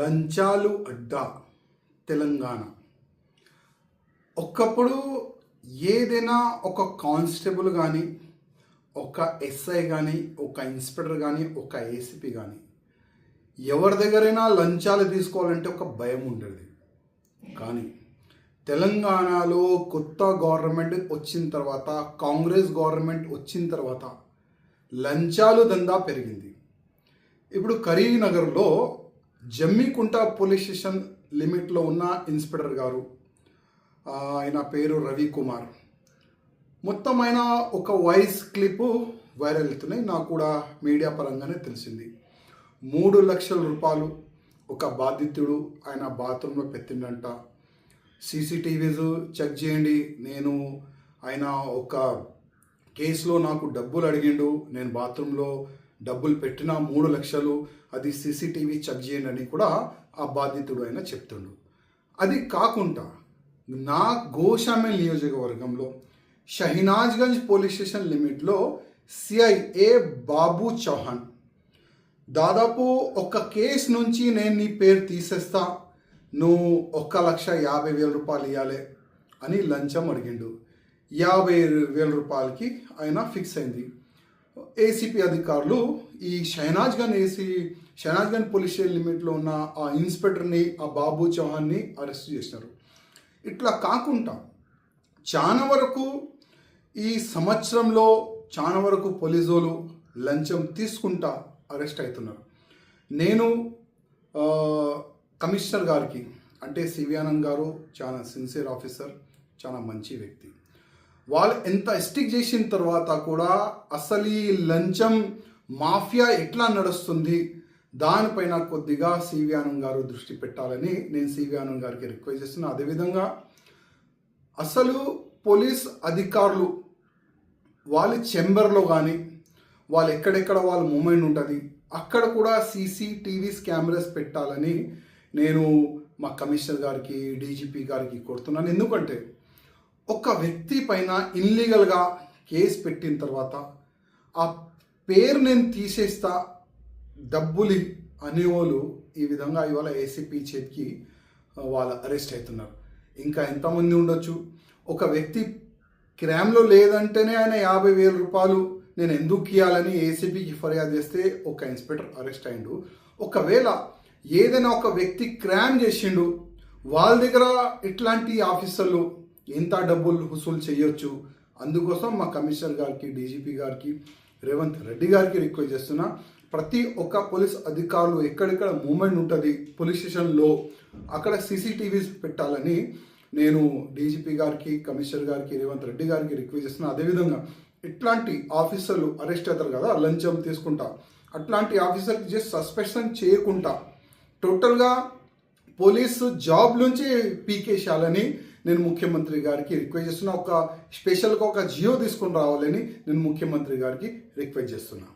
లంచాలు అడ్డా తెలంగాణ. ఒకప్పుడు ఏదైనా ఒక కానిస్టేబుల్ కానీ, ఒక ఎస్ఐ కానీ, ఒక ఇన్స్పెక్టర్ కానీ, ఒక ఏసీపీ కానీ ఎవరి దగ్గరైనా లంచాలు తీసుకోవాలంటే ఒక భయం ఉండేది. కానీ తెలంగాణలో కొత్త గవర్నమెంట్ వచ్చిన తర్వాత, కాంగ్రెస్ గవర్నమెంట్ వచ్చిన తర్వాత లంచాలు దందా పెరిగింది. ఇప్పుడు కరీంనగర్లో జమ్మికుంట పోలీస్ స్టేషన్ లిమిట్లో ఉన్న ఇన్స్పెక్టర్ గారు, ఆయన పేరు రవికుమార్, మొత్తం ఆయన ఒక వాయిస్ క్లిప్ వైరల్ అవుతున్నాయి. నాకు కూడా మీడియా పరంగానే తెలిసింది. 3 లక్షల రూపాయలు ఒక బాధితుడు ఆయన బాత్రూంలో పెట్టిండంట. సీసీటీవీస్ చెక్ చేయండి, నేను ఆయన ఒక కేసులో నాకు డబ్బులు అడిగిండు, నేను బాత్రూంలో డబ్బులు పెట్టిన 3 లక్షలు, అది సీసీటీవీ చెక్ చేయండి అని కూడా ఆ బాధితుడు ఆయన చెప్తుండు. అది కాకుండా నా గోషామేల్ నియోజకవర్గంలో షహినాజ్గంజ్ పోలీస్ స్టేషన్ లిమిట్లో సిఐఏ బాబు చౌహాన్ దాదాపు ఒక కేసు నుంచి నేను నీ పేరు తీసేస్తా, నువ్వు 1,50,000 రూపాయలు ఇవ్వాలి అని లంచం అడిగిండు. 50,000 రూపాయలకి ఆయన ఫిక్స్ అయింది. ఏసీపీ అధికారులు ఈ షహనాజ్గంజ్ పోలీస్ స్టేషన్ లిమిట్లో ఉన్న ఆ ఇన్స్పెక్టర్ని, ఆ బాబు చౌహాన్ని అరెస్ట్ చేసినారు. ఇట్లా కాకుండా చాలా వరకు ఈ సంవత్సరంలో చాలా వరకు పోలీసులు లంచం తీసుకుంటా అరెస్ట్ అవుతున్నారు. నేను కమిషనర్ గారికి, అంటే సివి ఆనంద్ గారు చాలా సిన్సియర్ ఆఫీసర్, చాలా మంచి వ్యక్తి, వాళ్ళు ఎంత స్టిక్ చేసిన తర్వాత కూడా అసలు ఈ లంచం మాఫియా ఎట్లా నడుస్తుంది దానిపైన కొద్దిగా సివి ఆనంద్ గారు దృష్టి పెట్టాలని నేను సివి ఆనంద్ గారికి రిక్వెస్ట్ చేస్తున్నా. అదేవిధంగా అసలు పోలీస్ అధికారులు వాళ్ళ చెంబర్లో కానీ, వాళ్ళు ఎక్కడెక్కడ వాళ్ళ మూమెంట్ ఉంటుంది అక్కడ కూడా సీసీటీవీస్ కెమెరాస్ పెట్టాలని నేను మా కమిషనర్ గారికి, డీజీపీ గారికి కోరుతున్నాను. ఎందుకంటే ఒక వ్యక్తి పైన ఇల్లీగల్గా కేసు పెట్టిన తర్వాత ఆ పేరు నేను తీసేస్తా, డబ్బులు అనేవాళ్ళు ఈ విధంగా ఇవాళ ఏసీపీ చేతికి వాళ్ళు అరెస్ట్ అవుతున్నారు. ఇంకా ఎంతమంది ఉండొచ్చు. ఒక వ్యక్తి క్రైమ్లో లేదంటేనే ఆయన 50,000 రూపాయలు నేను ఎందుకు ఇవ్వాలని ఏసీపీకి ఫిర్యాదు చేస్తే ఒక ఇన్స్పెక్టర్ అరెస్ట్ అయిండు. ఒకవేళ ఏదైనా ఒక వ్యక్తి క్రైమ్ చేసిండు, వాళ్ళ దగ్గర ఇట్లాంటి ఆఫీసర్లు ఎంత డబ్బులు వసూలు చేయొచ్చు. అందుకోసం మా కమిషనర్ గారికి, డీజీపీ గారికి, రేవంత్ రెడ్డి గారికి రిక్వెస్ట్ చేస్తున్నా, ప్రతి ఒక్క పోలీస్ అధికారులు ఎక్కడెక్కడ మూమెంట్ ఉంటుంది పోలీస్ స్టేషన్లో అక్కడ సీసీటీవీస్ పెట్టాలని నేను డీజీపీ గారికి, కమిషనర్ గారికి, రేవంత్ రెడ్డి గారికి రిక్వెస్ట్ చేస్తున్నా. అదేవిధంగా ఇట్లాంటి ఆఫీసర్లు అరెస్ట్ అవుతారు కదా లంచం తీసుకుంటా, అట్లాంటి ఆఫీసర్కి జస్ట్ సస్పెన్షన్ చేయకుండా టోటల్గా పోలీసు జాబ్ నుంచి పీకేసేయాలని నేను ముఖ్యమంత్రి గారికి రిక్వెస్ట్ చేస్తున్నా. ఒక స్పెషల్గా ఒక జియో తీసుకొని రావాలని నేను ముఖ్యమంత్రి గారికి రిక్వెస్ట్ చేస్తున్నా.